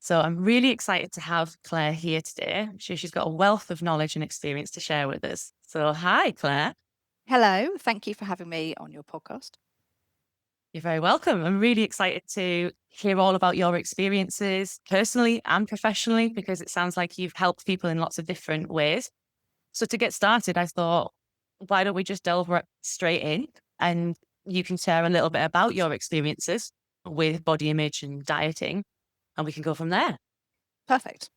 So I'm really excited to have Claire here today. I'm sure she's got a wealth of knowledge and experience to share with us. So hi, Claire. Hello, thank you for having me on your podcast. You're very welcome. I'm really excited to hear all about your experiences personally and professionally, because it sounds like you've helped people in lots of different ways. So to get started, I thought, why don't we just delve straight in and you can share a little bit about your experiences with body image and dieting, and we can go from there. Perfect.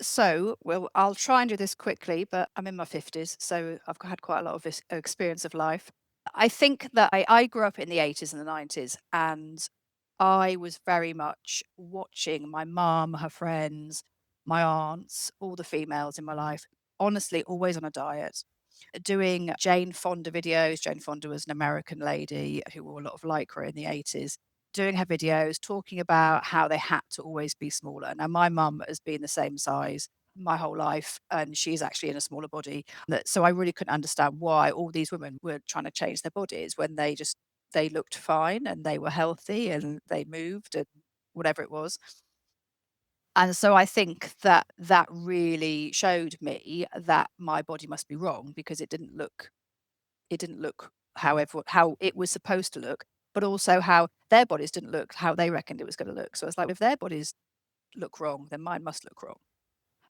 So, well, I'll try and do this quickly, but I'm in my 50s, so I've had quite a lot of this experience of life. I think that I grew up in the 80s and the 90s, and I was very much watching my mum, her friends, my aunts, all the females in my life, honestly, always on a diet, doing Jane Fonda videos. Jane Fonda was an American lady who wore a lot of lycra in the 80s, doing her videos, talking about how they had to always be smaller. Now, my mum has been the same size my whole life, and she's actually in a smaller body. So I really couldn't understand why all these women were trying to change their bodies when they looked fine and they were healthy and they moved and whatever it was. And so I think that that really showed me that my body must be wrong because it didn't look how it was supposed to look, but also how their bodies didn't look how they reckoned it was gonna look. So it's like, if their bodies look wrong, then mine must look wrong.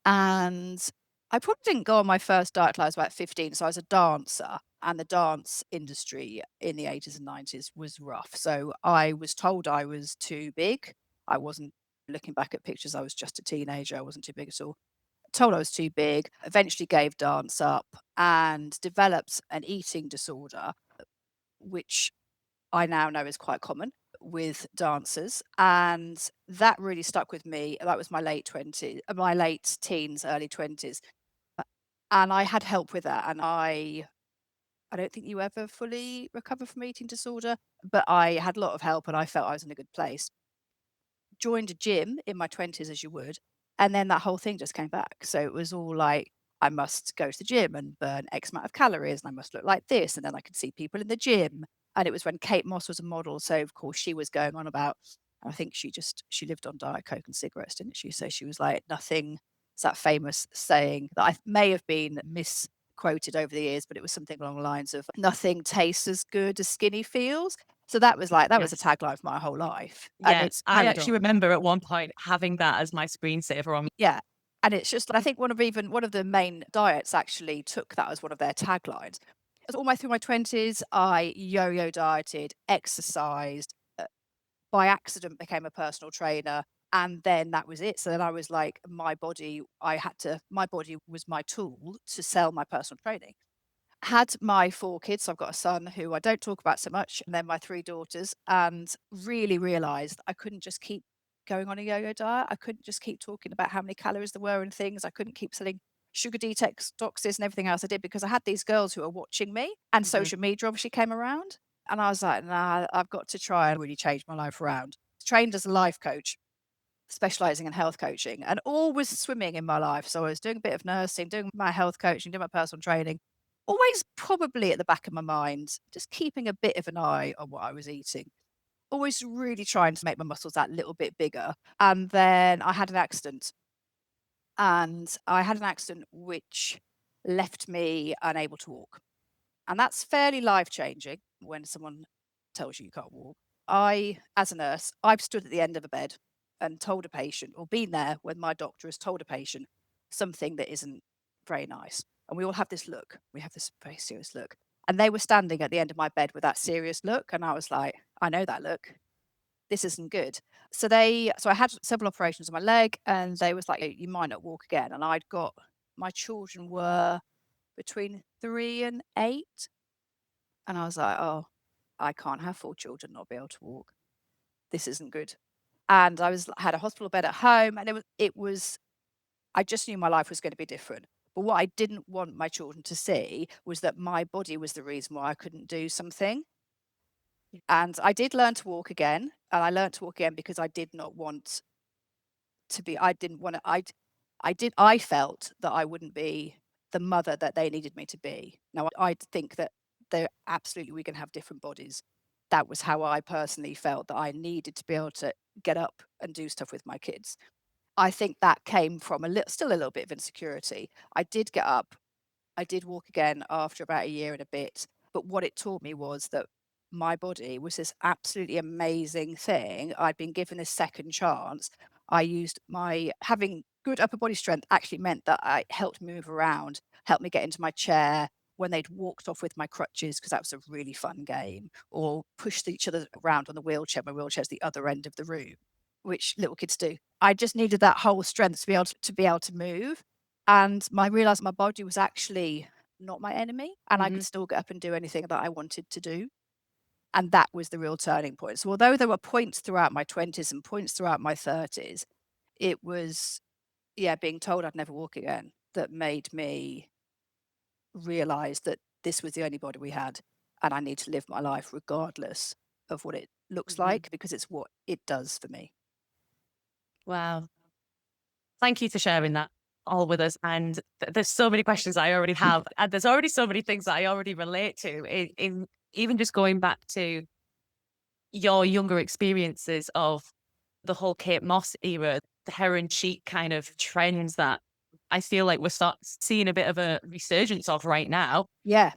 And I probably didn't go on my first diet till I was about 15. So I was a dancer, and the dance industry in the 80s and 90s was rough. So I was told I was too big. I wasn't. Looking back at pictures, I was just a teenager. I wasn't too big at all. Told I was too big, eventually gave dance up and developed an eating disorder, which I now know is quite common with dancers. And that really stuck with me. That was my late teens, early 20s. Uh, And I had help with that. And I don't think you ever fully recover from eating disorder, but I had a lot of help and I felt I was in a good place. Joined a gym in my 20s as you would, and then that whole thing just came back. So it was all like, I must go to the gym and burn X amount of calories, and I must look like this, and then I could see people in the gym. And it was when Kate Moss was a model, so of course she was going on about, I think she lived on Diet Coke and cigarettes, didn't she? So she was like, nothing. It's that famous saying that I may have been misquoted over the years, but it was something along the lines of, nothing tastes as good as skinny feels. So that was a Yes. tagline for my whole life, and Yeah. it's I carried actually on. remember at one point having that as my screensaver on. Yeah, and it's just, I think one of the main diets actually took that as one of their taglines. All my through my 20s, I yo-yo dieted, exercised, by accident became a personal trainer, and then that was it. So then I was like, my body was my tool to sell my personal training. Had my 4 kids, so I've got a son who I don't talk about so much, and then my 3 daughters, and really realized I couldn't just keep going on a yo-yo diet. I couldn't just keep talking about how many calories there were and things. I couldn't keep selling sugar detoxes and everything else I did, because I had these girls who are watching me, and Mhm. social media obviously came around, and I was like, "Nah, I've got to try and really change my life around." Trained as a life coach, specializing in health coaching, and always swimming in my life. So I was doing a bit of nursing, doing my health coaching, doing my personal training, always probably at the back of my mind, just keeping a bit of an eye on what I was eating. Always really trying to make my muscles that little bit bigger. And then I had an accident, and I had an accident which left me unable to walk. And that's fairly life changing when someone tells you you can't walk. As a nurse, I've stood at the end of a bed and told a patient, or been there when my doctor has told a patient something that isn't very nice. And we all have this look. We have this very serious look. And they were standing at the end of my bed with that serious look. And I was like, I know that look. This isn't good. So I had several operations on my leg, and they was like, you might not walk again. And my children were between 3 and 8. And I was like, "Oh, I can't have 4 children not be able to walk. This isn't good." And had a hospital bed at home, and it was I just knew my life was gonna be different. But what I didn't want my children to see was that my body was the reason why I couldn't do something. And I did learn to walk again, and I learned to walk again because I did not want to be I didn't wanna I felt that I wouldn't be the mother that they needed me to be. Now, I think that we can have different bodies. That was how I personally felt, that I needed to be able to get up and do stuff with my kids. I think that came from still a little bit of insecurity. I did get up, I did walk again after about a year and a bit, but what it taught me was that my body was this absolutely amazing thing. I'd been given this second chance. I used my having good upper body strength actually meant that I helped move around, helped me get into my chair when they'd walked off with my crutches, because that was a really fun game, or pushed each other around on the wheelchair. My wheelchair's the other end of the room, which little kids do. I just needed that whole strength to be able to move. And I realized my body was actually not my enemy, and I Hmm. could still get up and do anything that I wanted to do. And that was the real turning point. So although there were points throughout my 20s and points throughout my 30s, it was, yeah, being told I'd never walk again that made me realize that this was the only body we had, and I need to live my life regardless of what it looks Hmm. like, because it's what it does for me. Wow. Thank you for sharing that all with us. And there's so many questions I already have, and there's already so many things that I already relate to in even just going back to your younger experiences of the whole Kate Moss era, the heroin chic kind of trends that I feel like we're seeing a bit of a resurgence of right now, Yeah.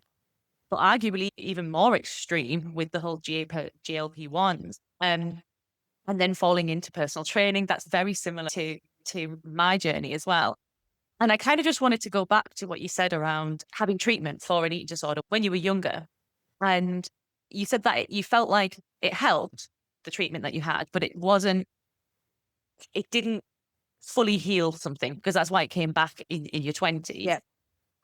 but arguably even more extreme with the whole GLP-1s. And then falling into personal training, that's very similar to my journey as well. And I kind of just wanted to go back to what you said around having treatment for an eating disorder when you were younger. And you said that you felt like it helped, the treatment that you had, but it didn't fully heal something, because that's why it came back in your 20s. Yeah.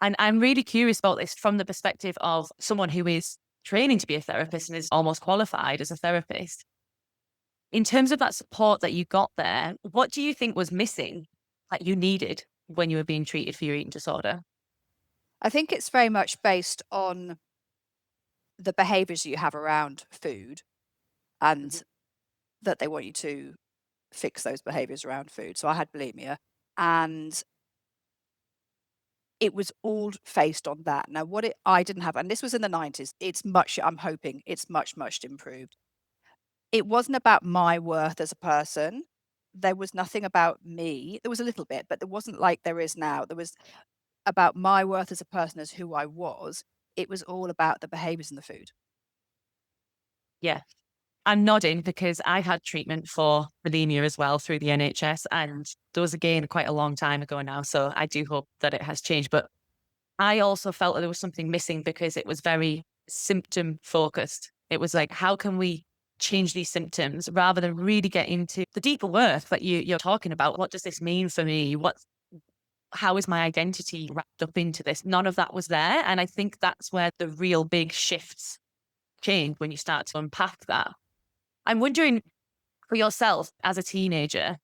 And I'm really curious about this from the perspective of someone who is training to be a therapist and is almost qualified as a therapist. In terms of that support that you got there, what do you think was missing that you needed when you were being treated for your eating disorder? I think it's very much based on the behaviors you have around food, Mhm. and that they want you to fix those behaviors around food. So I had bulimia, and it was all based on that. Now, I didn't have, and this was in the 90s, I'm hoping it's much, much improved. It wasn't about my worth as a person. There was nothing about me. There was a little bit, but there wasn't like there is now. There was about my worth as a person, as who I was. It was all about the behaviors in the food. Yeah. I'm nodding because I had treatment for bulimia as well through the NHS, and there was again quite a long time ago now. So I do hope that it has changed. But I also felt that there was something missing because it was very symptom focused. It was like, how can we change these symptoms rather than really get into the deeper work that you're talking about? What does this mean for me? How is my identity wrapped up into this? None of that was there. And I think that's where the real big shifts change when you start to unpack that. I'm wondering for yourself as a teenager,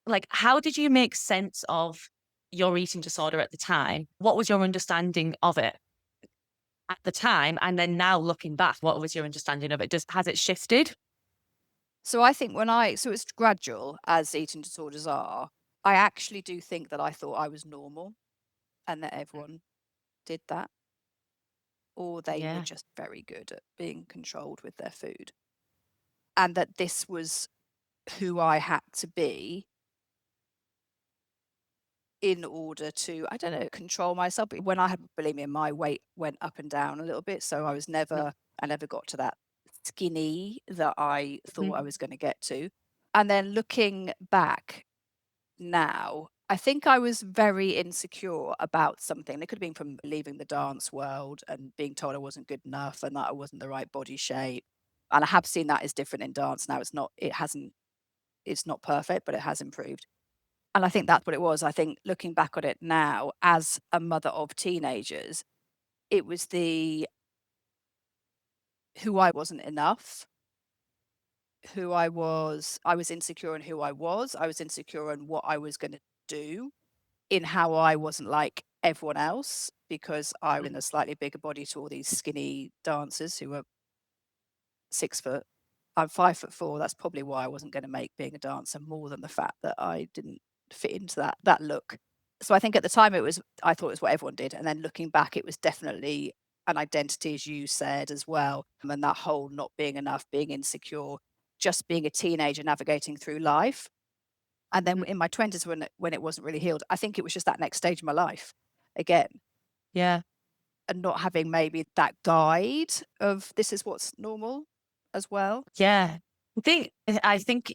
like, how did you make sense of your eating disorder at the time? What was your understanding of it at the time? And then now looking back, what was your understanding of it? Has it shifted? So I think so it's gradual, as eating disorders are. I actually do think that I thought I was normal and that everyone did that, or they were Yeah. just very good at being controlled with their food. And that this was who I had to be in order to, I don't know, control myself. But when I had bulimia, my weight went up and down a little bit. So I never got to that skinny that I thought I Mhm. was going to get to. And then looking back now, I think I was very insecure about something. It could have been from leaving the dance world and being told I wasn't good enough and that I wasn't the right body shape. And I have seen that is different in dance now. It's not perfect, but it has improved. And I think that's what it was. I think looking back on it now as a mother of teenagers, it was the who I wasn't enough, I was insecure in who I was. I was insecure in what I was going to do, in how I wasn't like everyone else, because I was in a slightly bigger body to all these skinny dancers who were 6 foot. I'm 5'4". That's probably why I wasn't going to make being a dancer, more than the fact that I didn't fit into that look. So I think at the time I thought it was what everyone did, and then looking back, it was definitely an identity, as you said as well, and that whole not being enough, being insecure, just being a teenager navigating through life. And then in my 20s, when it wasn't really healed, I think it was just that next stage of my life again, Yeah. and not having maybe that guide of this is what's normal as well. Yeah. I think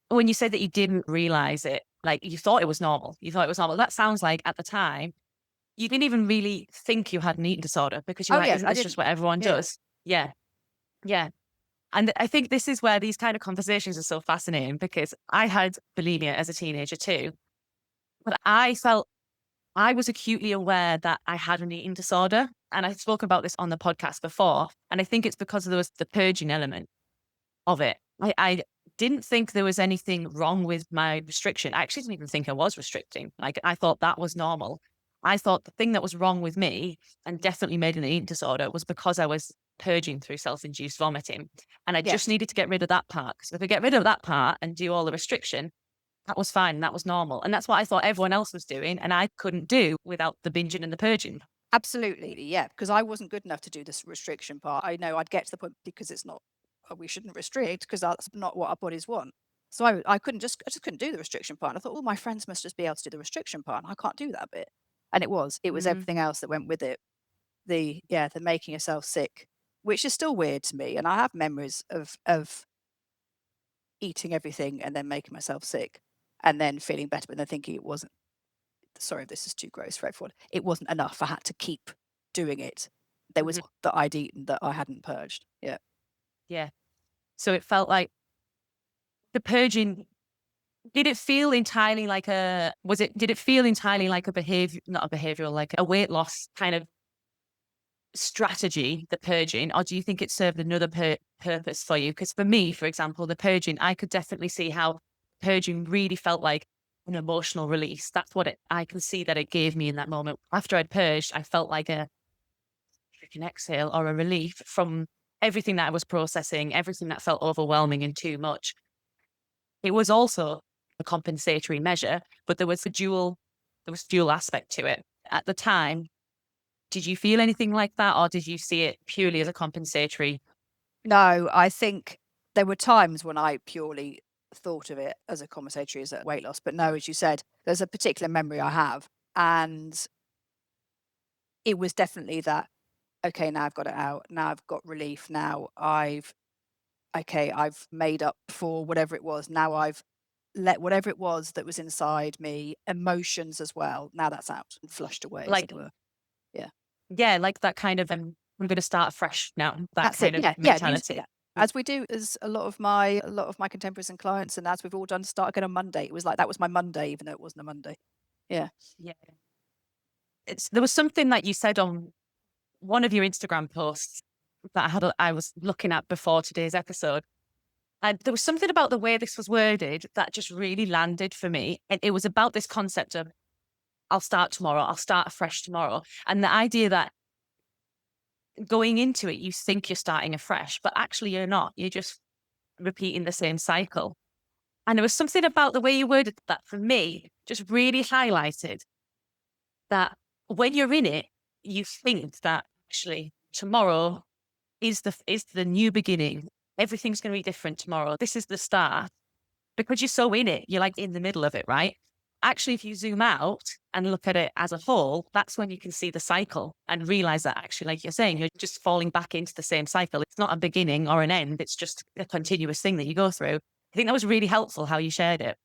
when you said that you didn't realize it, like you thought it was normal, that sounds like at the time you didn't even really think you had an eating disorder because you Oh were like, yeah, isn't I this just didn't. what everyone Yeah, does? Yeah. Yeah. And I think this is where these kind of conversations are so fascinating because I had bulimia as a teenager too, but I felt I was acutely aware that I had an eating disorder. And I've spoken about this on the podcast before. And I think it's because there was the purging element of it. I didn't think there was anything wrong with my restriction. I actually didn't even think I was restricting. Like I thought that was normal. I thought the thing that was wrong with me and definitely made an eating disorder was because I was purging through self-induced vomiting. And I just yes, needed to get rid of that part. So if I get rid of that part and do all the restriction, that was fine. That was normal. And that's what I thought everyone else was doing. And I couldn't do without the binging and the purging. absolutely. Yeah, because I wasn't good enough to do this restriction part. I know I'd get to the point because it's not, we shouldn't restrict because that's not what our bodies want. So I I just couldn't do the restriction part. And I thought, oh, my friends must just be able to do the restriction part. And I can't do that bit. And it was Mm, everything else that went with it. The making yourself sick, which is still weird to me. And I have memories of eating everything and then making myself sick and then feeling better, but then thinking it wasn't, sorry if this is too gross for everyone, it wasn't enough. I had to keep doing it. There was mhm. that I'd eaten that I hadn't purged. Yeah. Yeah. So it felt like the purging, did it feel entirely like did it feel entirely like a behavior, not a behavioral, like a weight loss kind of strategy, the purging, or do you think it served another purpose for you? Because for me, for example, the purging, I could definitely see how purging really felt like an emotional release. That's what I can see that it gave me in that moment. After I'd purged, I felt like a freaking exhale or a relief from everything that I was processing, everything that felt overwhelming and too much. It was also a compensatory measure, but there was dual aspect to it. At the time, did you feel anything like that, or did you see it purely as a compensatory? No, I think there were times when I purely thought of it as a compensatory, as a weight loss. But no, as you said, there's a particular memory I have. And it was definitely that, okay, now I've got it out. Now I've got relief. Now I've made up for whatever it was. Now I've let whatever it was that was inside me, emotions as well. Now that's out and flushed away, as Like, it were. Yeah. yeah, like that kind of, I'm going to start fresh now, that That's it. kind of Yeah. Yeah. mentality. Yeah. As we do, as a lot of my contemporaries and clients, and as we've all done, start again on Monday. It was like that was my Monday, even though it wasn't a Monday. Yeah. Yeah. There was something that you said on one of your Instagram posts that I was looking at before today's episode. And there was something about the way this was worded that just really landed for me. And it was about this concept of, I'll start tomorrow, I'll start afresh tomorrow. And the idea that going into it, you think you're starting afresh, but actually you're not. You're just repeating the same cycle. And there was something about the way you worded that for me just really highlighted that when you're in it, you think that actually tomorrow is the new beginning. Everything's going to be different tomorrow. This is the start. Because you're so in it, you're like in the middle of it, right? Actually, if you zoom out and look at it as a whole, that's when you can see the cycle and realize that actually, like you're saying, you're just falling back into the same cycle. It's not a beginning or an end. It's just a continuous thing that you go through. I think that was really helpful how you shared it.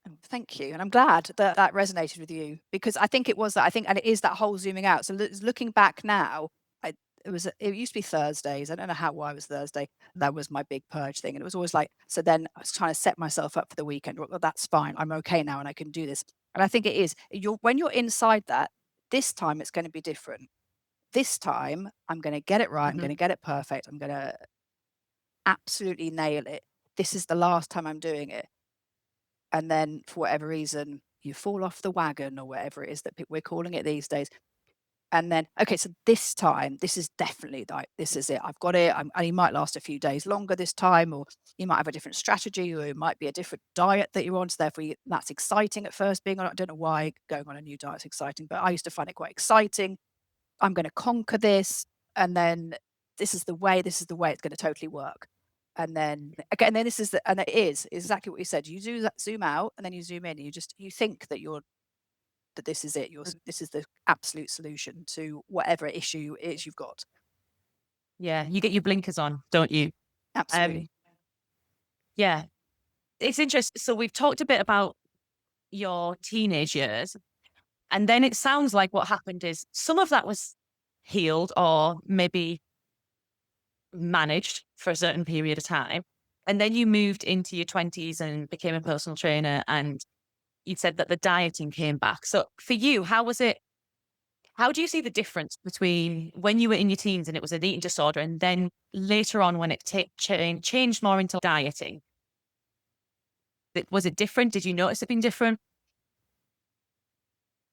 Oh, thank you. And I'm glad that that resonated with you, because I think it was that. I think, and it is that whole zooming out. So looking back now, it used to be Thursdays. I don't know how, why it was Thursday. That was my big purge thing. And it was always like, so then I was trying to set myself up for the weekend. Well, that's fine. I'm okay now and I can do this. And I think it is. When you're inside that, this time it's going to be different. This time I'm going to get it right. I'm going Mhm. to get it perfect. I'm going to absolutely nail it. This is the last time I'm doing it. And then for whatever reason, you fall off the wagon or whatever it is that we're calling it these days. And then, okay, so this time, this is definitely like, this is it. I've got it. And you might last a few days longer this time, or you might have a different strategy, or it might be a different diet that you're on. So therefore, that's exciting at first being on. I don't know why going on a new diet is exciting, but I used to find it quite exciting. I'm going to conquer this. And then this is the way it's going to totally work. And then again, then and it is exactly what you said. You do that, zoom out, and then you zoom in. And you think that this is it. This is the absolute solution to whatever issue it is you've got. Yeah, you get your blinkers on, don't you? Absolutely. Yeah, it's interesting. So we've talked a bit about your teenage years, and then it sounds like what happened is some of that was healed or maybe managed for a certain period of time. And then you moved into your 20s and became a personal trainer, and you said that the dieting came back. So for you, how was it? How do you see the difference between when you were in your teens and it was an eating disorder, and then later on when it changed more into dieting? Was it different? Did you notice it being different?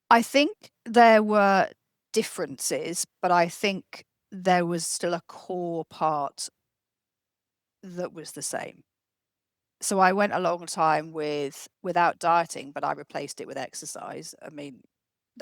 I think there were differences, but I think there was still a core part that was the same. So I went a long time without dieting, but I replaced it with exercise. I mean,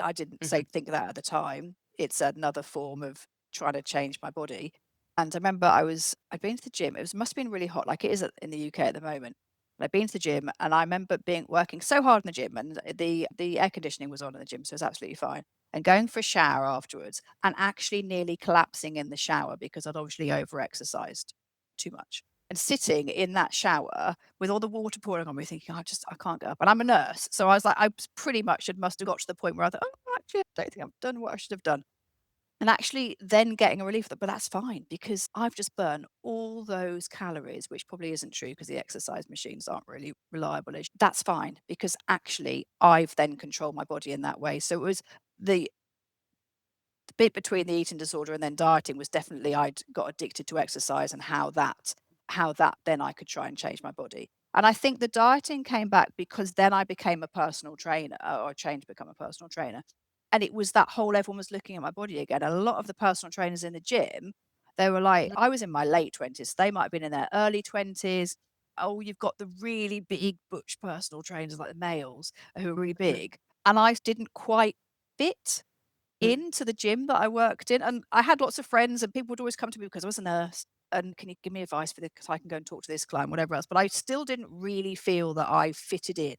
I didn't think that at the time. It's another form of trying to change my body. And I remember I'd been to the gym. Must have been really hot, like it is in the UK at the moment. And I'd been to the gym, and I remember working so hard in the gym, and the air conditioning was on in the gym, so it was absolutely fine. And going for a shower afterwards, and actually nearly collapsing in the shower because I'd obviously over exercised too much. And sitting in that shower with all the water pouring on me, thinking, I can't get up. And I'm a nurse. So I was like, pretty much must have got to the point where I thought, oh, actually, I don't think I've done what I should have done. And actually then getting a relief of that, but that's fine because I've just burned all those calories, which probably isn't true because the exercise machines aren't really reliable. That's fine because actually I've then controlled my body in that way. So it was the bit between the eating disorder and then dieting was definitely I'd got addicted to exercise and how that then I could try and change my body. And I think the dieting came back because then I became a personal trainer, or I trained to become a personal trainer. And it was that whole everyone was looking at my body again. And a lot of the personal trainers in the gym, they were like, I was in my late 20s. They might have been in their early 20s. Oh, you've got the really big butch personal trainers like the males who are really big. And I didn't quite fit into the gym that I worked in. And I had lots of friends, and people would always come to me because I was a nurse. And can you give me advice for this? Because I can go and talk to this client, whatever else. But I still didn't really feel that I fitted in.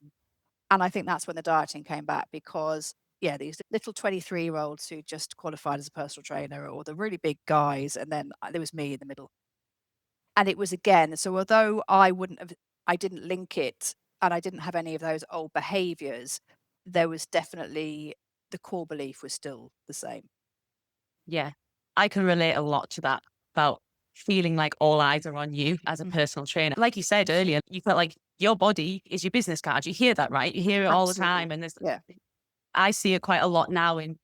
And I think that's when the dieting came back because, yeah, these little 23-year-olds who just qualified as a personal trainer, or the really big guys. And then there was me in the middle. And it was again, so although I didn't link it and I didn't have any of those old behaviors, there was definitely the core belief was still the same. Yeah, I can relate a lot to that about feeling like all eyes are on you as a personal trainer. Like you said earlier, you felt like your body is your business card. You hear that, right? You hear it all the Absolutely. time. And Yeah. I see it quite a lot now in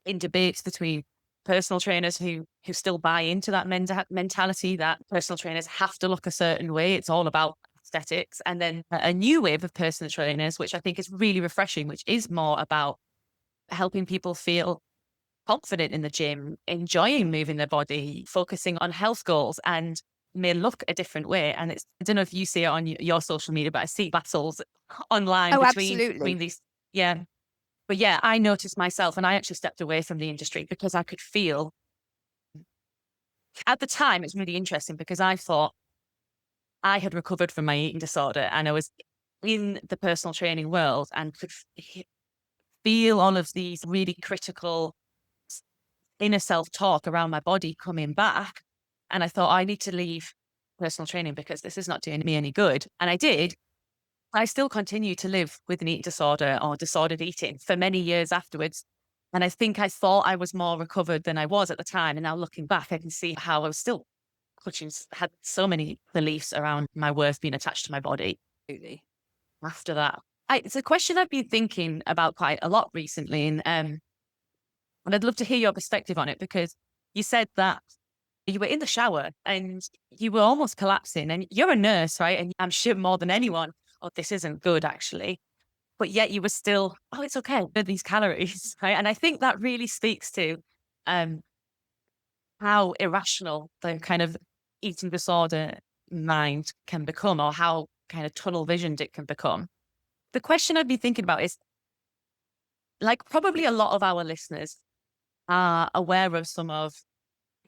debates between personal trainers who still buy into that mentality that personal trainers have to look a certain way. It's all about aesthetics. And then a new wave of personal trainers, which I think is really refreshing, which is more about helping people feel confident in the gym, enjoying moving their body, focusing on health goals, and may look a different way. And I don't know if you see it on your social media, but I see battles online Oh, between absolutely. these. Yeah. But yeah, I noticed myself, and I actually stepped away from the industry because I could feel at the time, it's really interesting because I thought I had recovered from my eating disorder and I was in the personal training world and could feel all of these really critical inner self-talk around my body coming back. And I thought, I need to leave personal training because this is not doing me any good. And I did. I still continue to live with an eating disorder or disordered eating for many years afterwards. And I think I thought I was more recovered than I was at the time. And now looking back, I can see how I was still had so many beliefs around my worth being attached to my body Absolutely. after that. It's a question I've been thinking about quite a lot recently. And I'd love to hear your perspective on it because you said that you were in the shower and you were almost collapsing, and you're a nurse, right? And I'm sure more than anyone, oh, this isn't good actually. But yet you were still, oh, it's okay. These calories, right? And I think that really speaks to um, how irrational the kind of eating disorder mind can become, or how kind of tunnel visioned it can become. The question I'd be thinking about is, like, probably a lot of our listeners are aware of some of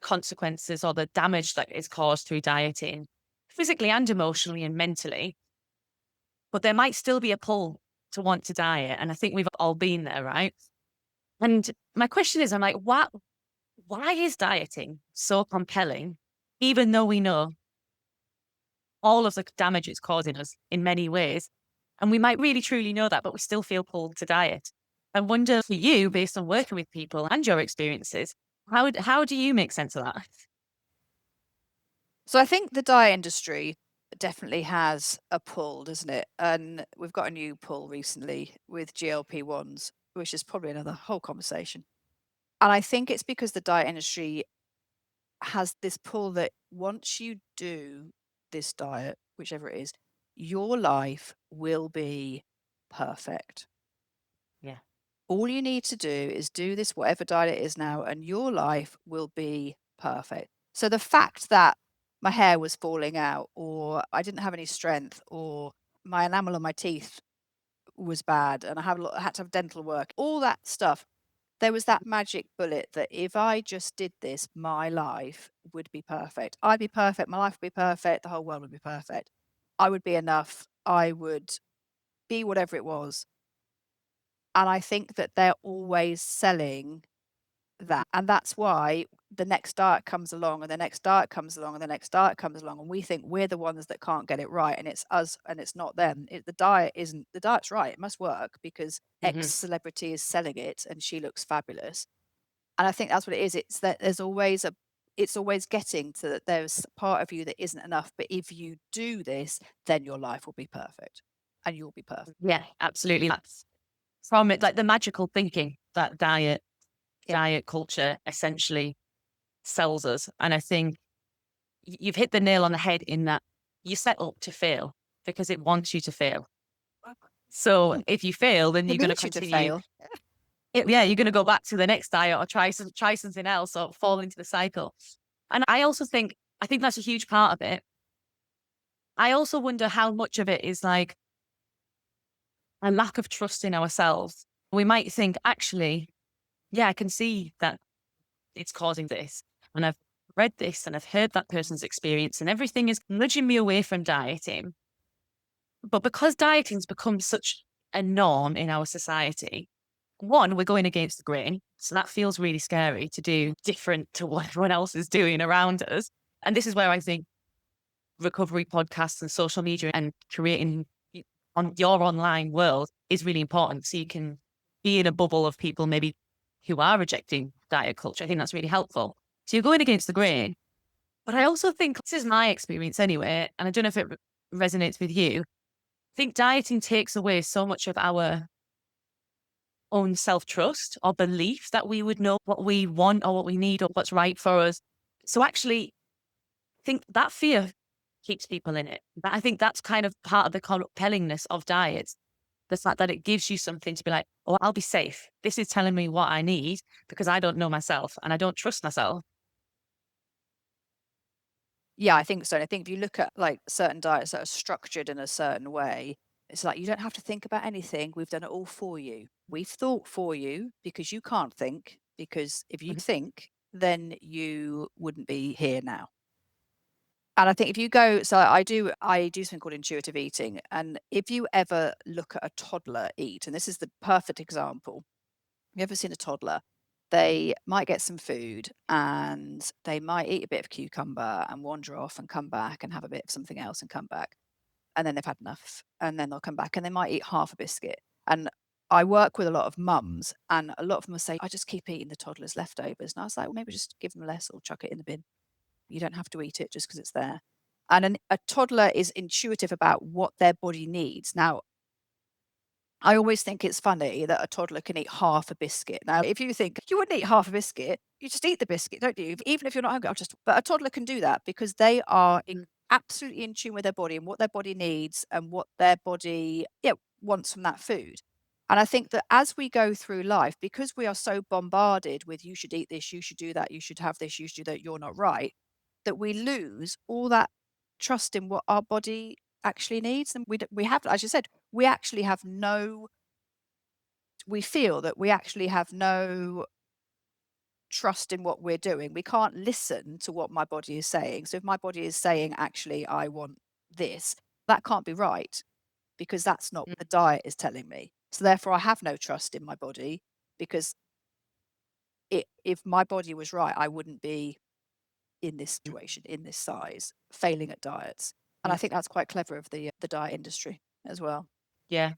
consequences or the damage that is caused through dieting. physically and emotionally and mentally, but there might still be a pull to want to diet. And I think we've all been there, right? And my question is, I'm like, why is dieting so compelling, even though we know all of the damage it's causing us in many ways? And we might really truly know that, but we still feel pulled to diet. I wonder for you, based on working with people and your experiences, how do you make sense of that? So I think the diet industry definitely has a pull, doesn't it? And we've got a new pull recently with GLP-1s, which is probably another whole conversation. And I think it's because the diet industry has this pull that once you do this diet, whichever it is, your life will be perfect. Yeah. All you need to do is do this, whatever diet it is now, and your life will be perfect. So the fact that my hair was falling out, or I didn't have any strength, or my enamel on my teeth was bad, and I had to have dental work, all that stuff, there was that magic bullet that if I just did this, my life would be perfect. I'd be perfect. My life would be perfect. The whole world would be perfect. I would be enough. I would be whatever it was. And I think that they're always selling that. And that's why the next diet comes along and the next diet comes along and the next diet comes along. And we think we're the ones that can't get it right. And it's us and it's not them. The diet isn't, the diet's right. It must work because X Hmm. celebrity is selling it and she looks fabulous. And I think that's what it is. It's that it's always getting to that there's a part of you that isn't enough. But if you do this, then your life will be perfect and you'll be perfect. Yeah, absolutely. That's from it, like the magical thinking that Yeah. diet culture essentially sells us. And I think you've hit the nail on the head in that you set up to fail because it wants you to fail. So Mm. if you fail, then It you're going to needs you to continue. fail. Yeah, you're going to go back to the next diet or try something else or fall into the cycle. And I think that's a huge part of it. I also wonder how much of it is like a lack of trust in ourselves. We might think, actually, yeah, I can see that it's causing this. And I've read this and I've heard that person's experience, and everything is nudging me away from dieting. But because dieting's become such a norm in our society, one, we're going against the grain. So that feels really scary to do different to what everyone else is doing around us. And this is where I think recovery podcasts and social media and creating on your online world is really important. So you can be in a bubble of people maybe who are rejecting diet culture. I think that's really helpful. So you're going against the grain. But I also think this is my experience anyway, and I don't know if it resonates with you. I think dieting takes away so much of our own self trust or belief that we would know what we want or what we need or what's right for us. So actually, I think that fear keeps people in it. I think that's kind of part of the compellingness of diets. The fact that it gives you something to be like, oh, I'll be safe. This is telling me what I need because I don't know myself and I don't trust myself. Yeah, I think so. And I think if you look at like certain diets that are structured in a certain way, it's like you don't have to think about anything. We've done it all for you. We've thought for you because you can't think. Because if you Mhm. think, then you wouldn't be here now. And I think if you go, so I do something called intuitive eating. And if you ever look at a toddler eat, and this is the perfect example, you ever seen a toddler? They might get some food and they might eat a bit of cucumber and wander off and come back and have a bit of something else and come back. And then they've had enough. And then they'll come back and they might eat half a biscuit. And I work with a lot of mums and a lot of them will say, I just keep eating the toddler's leftovers. And I was like, well, maybe just give them less or chuck it in the bin. You don't have to eat it just because it's there. And a toddler is intuitive about what their body needs. Now, I always think it's funny that a toddler can eat half a biscuit. Now, if you think you wouldn't eat half a biscuit, you just eat the biscuit, don't you? Even if you're not hungry, but a toddler can do that because they are absolutely in tune with their body and what their body needs and what their body wants from that food. And I think that as we go through life, because we are so bombarded with you should eat this, you should do that, you should have this, you should do that, you're not right, that we lose all that trust in what our body actually needs. And we have, as you said, we actually have no, we feel that we actually have no trust in what we're doing. We can't listen to what my body is saying. So if my body is saying, actually, I want this, that can't be right, because that's not Mm, what the diet is telling me. So therefore, I have no trust in my body, because if my body was right, I wouldn't be in this mm, situation, in this size, failing at diets. And I mm. think that's quite clever of the diet industry as well. Yeah.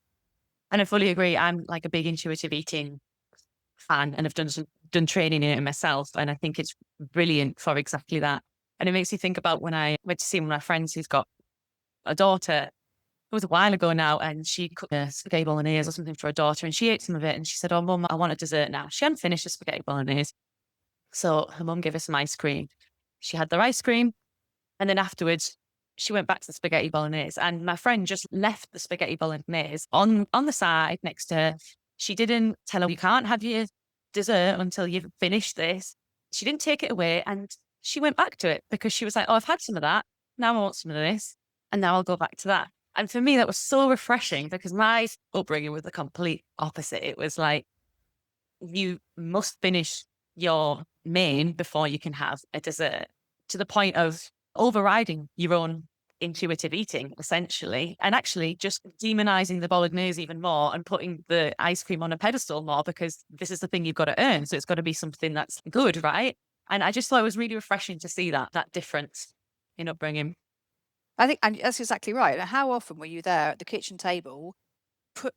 And I fully agree. I'm like a big intuitive eating fan and have done training in it myself. And I think it's brilliant for exactly that. And it makes me think about when I went to see one of my friends who's got a daughter. It was a while ago now, and she cooked a spaghetti bolognese or something for her daughter, and she ate some of it, and she said, "Oh, mum, I want a dessert now." She hadn't finished the spaghetti bolognese, so her mum gave her some ice cream. She had their ice cream, and then afterwards, she went back to the spaghetti bolognese, and my friend just left the spaghetti bolognese on the side next to her. She didn't tell her, "You can't have your dessert until you've finished this." She didn't take it away, and she went back to it because she was like, "Oh, I've had some of that. Now I want some of this, and now I'll go back to that." And for me, that was so refreshing because my upbringing was the complete opposite. It was like, you must finish your main before you can have a dessert, to the point of overriding your own intuitive eating, essentially, and actually just demonizing the bolognese even more and putting the ice cream on a pedestal more because this is the thing you've got to earn. So it's got to be something that's good, right? And I just thought it was really refreshing to see that difference in upbringing. I think, and that's exactly right. And how often were you there at the kitchen table,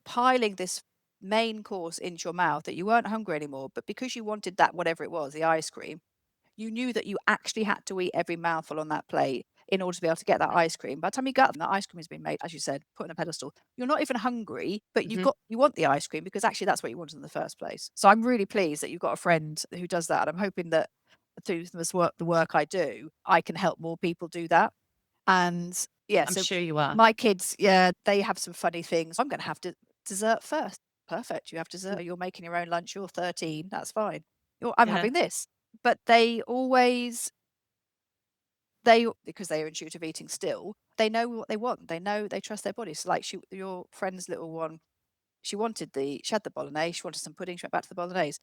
piling this main course into your mouth that you weren't hungry anymore, but because you wanted that, whatever it was, the ice cream, you knew that you actually had to eat every mouthful on that plate in order to be able to get that ice cream. By the time you got them, that ice cream has been made, as you said, put on a pedestal. You're not even hungry, but Hmm. you want the ice cream because actually that's what you wanted in the first place. So I'm really pleased that you've got a friend who does that. And I'm hoping that through the work I do, I can help more people do that. And yeah, I'm so sure you are. my kids, yeah, they have some funny things. I'm going to have dessert first. Perfect. You have dessert. You're making your own lunch. You're 13. That's fine. I'm Yeah. having this. But because they are intuitive eating still, they know what they want. They know, they trust their bodies. So like your friend's little one, she had the bolognese. She wanted some pudding. She went back to the bolognese.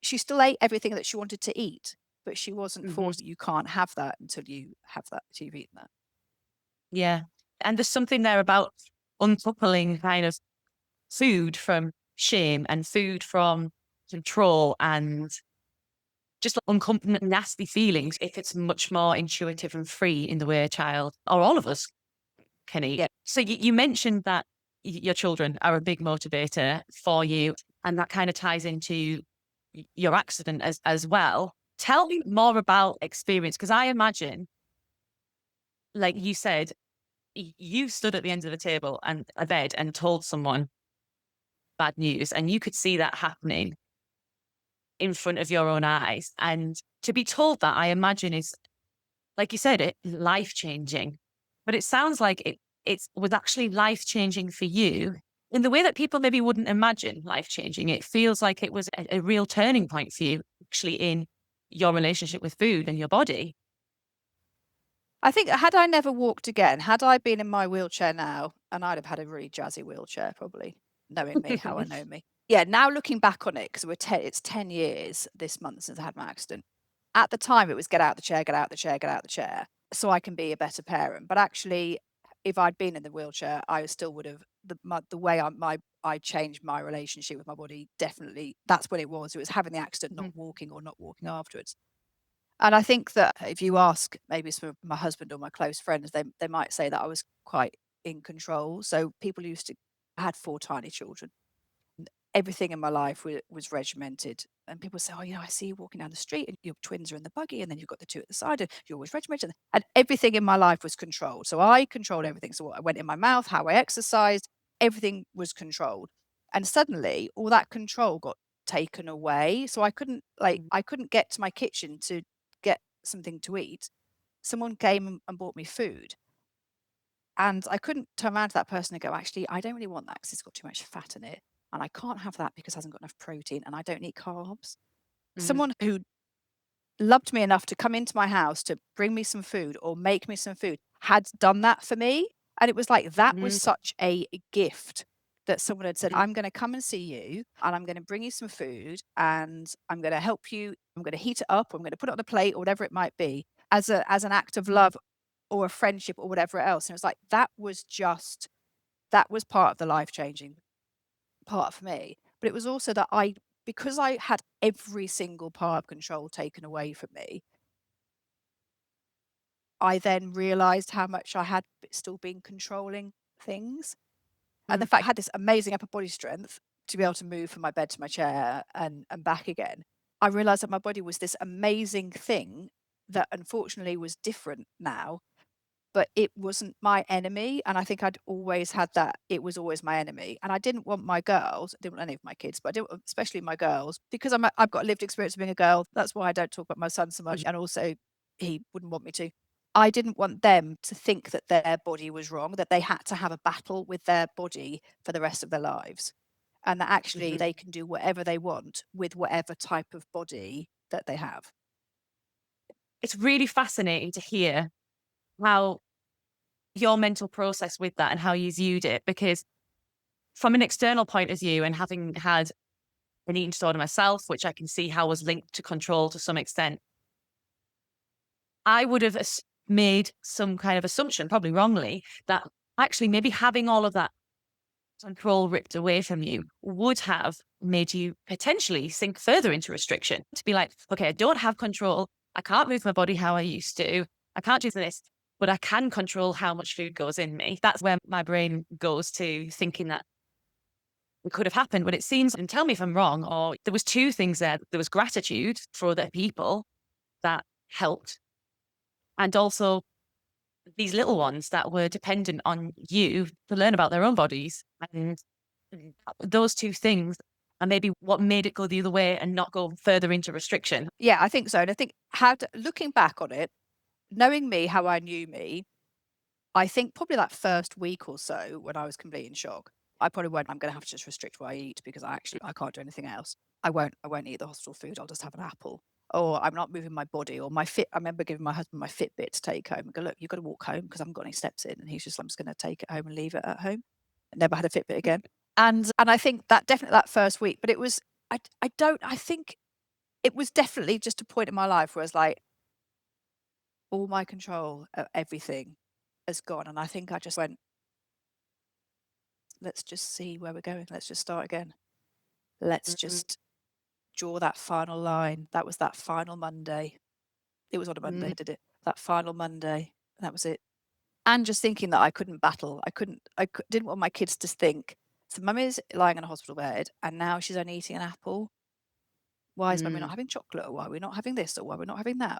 She still ate everything that she wanted to eat, but she wasn't Hmm. forced. You can't have that until you have that, until you've eaten that. Yeah. And there's something there about uncoupling kind of food from shame and food from control and just uncomfortable, nasty feelings if it's much more intuitive and free in the way a child or all of us can eat. Yeah. So you mentioned that your children are a big motivator for you, and that kind of ties into your accident as well. Tell me more about experience, because I imagine, like you said, you stood at the end of a table and a bed and told someone bad news, and you could see that happening in front of your own eyes. And to be told that, I imagine, is, like you said, it life changing. But it sounds like it was actually life changing for you in the way that people maybe wouldn't imagine life changing. It feels like it was a real turning point for you, actually, in your relationship with food and your body. I think had I never walked again, had I been in my wheelchair now, and I'd have had a really jazzy wheelchair probably, knowing me, how I know me. Yeah, now looking back on it, because it's 10 years this month since I had my accident. At the time, it was get out the chair, get out the chair, get out the chair, so I can be a better parent. But actually, if I'd been in the wheelchair, I still would have the way I changed my relationship with my body. Definitely, that's what it was. It was having the accident, not Mhm, walking or not walking afterwards. And I think that if you ask maybe some of my husband or my close friends, they might say that I was quite in control. So people used to I had 4 tiny children. Everything in my life was regimented. And people say, "Oh, I see you walking down the street and your twins are in the buggy, and then you've got the 2 at the side, and you're always regimented." And everything in my life was controlled. So I controlled everything. So what I went in my mouth, how I exercised, everything was controlled. And suddenly all that control got taken away. So mhm, I couldn't get to my kitchen to get something to eat. Someone came and bought me food. And I couldn't turn around to that person and go, "Actually, I don't really want that because it's got too much fat in it. And I can't have that because it hasn't got enough protein and I don't need carbs." mhm, Someone who loved me enough to come into my house to bring me some food or make me some food had done that for me. And it was like that was mhm. such a gift. that someone had said, I'm going to come and see you and I'm going to bring you some food and I'm going to help you. I'm going to heat it up. I'm going to put it on a plate or whatever it might be as an act of love or a friendship or whatever else. And it was like, that was part of the life-changing part for me. But it was also that because I had every single part of control taken away from me, I then realized how much I had still been controlling things. And the fact I had this amazing upper body strength to be able to move from my bed to my chair and back again. I realized that my body was this amazing thing that unfortunately was different now, but it wasn't my enemy. And I think I'd always had that. It was always my enemy. And I didn't want my girls, I didn't want any of my kids, but I didn't, especially my girls, because I've got lived experience of being a girl. That's why I don't talk about my son so much. And also he wouldn't want me to. I didn't want them to think that their body was wrong, that they had to have a battle with their body for the rest of their lives. And that actually they can do whatever they want with whatever type of body that they have. It's really fascinating to hear how your mental process with that and how you viewed it, because from an external point of view and having had an eating disorder myself, which I can see how was linked to control to some extent, I would have made some kind of assumption, probably wrongly, that actually maybe having all of that control ripped away from you would have made you potentially sink further into restriction. To be like, okay, I don't have control. I can't move my body how I used to. I can't do this, but I can control how much food goes in me. That's where my brain goes to, thinking that it could have happened. But it seems, and tell me if I'm wrong, or there was two things there. There was gratitude for other people that helped, and also these little ones that were dependent on you to learn about their own bodies. And those two things are maybe what made it go the other way and not go further into restriction. Yeah, I think so. And I think looking back on it, knowing me, how I knew me, I think probably that first week or so when I was completely in shock, I probably went, I'm going to have to just restrict what I eat because I can't do anything else. I won't eat the hospital food. I'll just have an apple. Or I'm not moving my body, or I remember giving my husband my Fitbit to take home and go, look, you've got to walk home because I haven't got any steps in. And he's just, I'm just going to take it home and leave it at home. I never had a Fitbit again. And I think that definitely that first week, but it was, I think it was definitely just a point in my life where I was like, all my control of everything has gone. And I think I just went, let's just see where we're going. Let's just start again. Let's just draw that final line. That was that final Monday. It was on a Monday, did it? That final Monday. That was it. And just thinking that I couldn't battle. I didn't want my kids to think, so Mummy's lying in a hospital bed and now she's only eating an apple. Why is Mummy not having chocolate? Or why are we not having this? Or why are we not having that?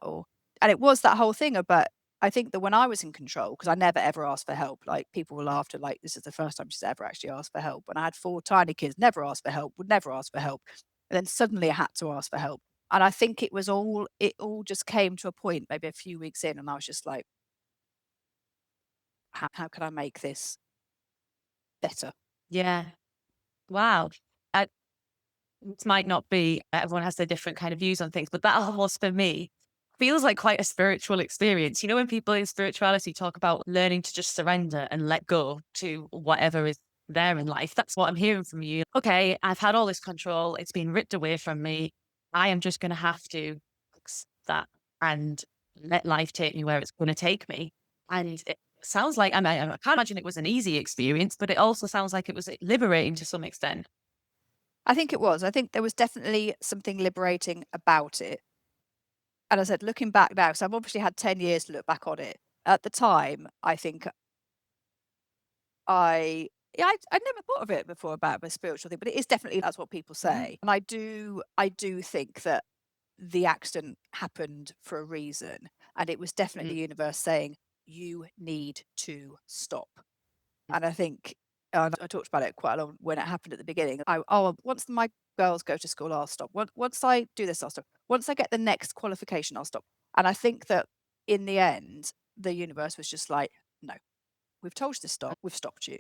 And it was that whole thing. But I think that when I was in control, because I never ever asked for help, like people will laugh at, like, this is the first time she's ever actually asked for help. And I had 4 tiny kids, never asked for help, would never ask for help. And then suddenly I had to ask for help. And I think it all just came to a point, maybe a few weeks in, and I was just like, how can I make this better? Yeah. Wow. It might not be, everyone has their different kind of views on things, but that almost for me feels like quite a spiritual experience. You know, when people in spirituality talk about learning to just surrender and let go to whatever is there in life, that's what I'm hearing from you. Okay, I've had all this control. It's been ripped away from me. I am just going to have to accept that and let life take me where it's going to take me. And it sounds like, I can't imagine it was an easy experience, but it also sounds like it was liberating to some extent. I think it was. I think there was definitely something liberating about it. And I said, looking back now, so I've obviously had 10 years to look back on it. At the time, I think I'd never thought of it before about a spiritual thing, but it is definitely, that's what people say. And I do think that the accident happened for a reason. And it was definitely the universe saying, you need to stop. And I think, I talked about it quite a lot when it happened at the beginning. Once my girls go to school, I'll stop. Once I do this, I'll stop. Once I get the next qualification, I'll stop. And I think that in the end, the universe was just like, no, we've told you to stop. We've stopped you.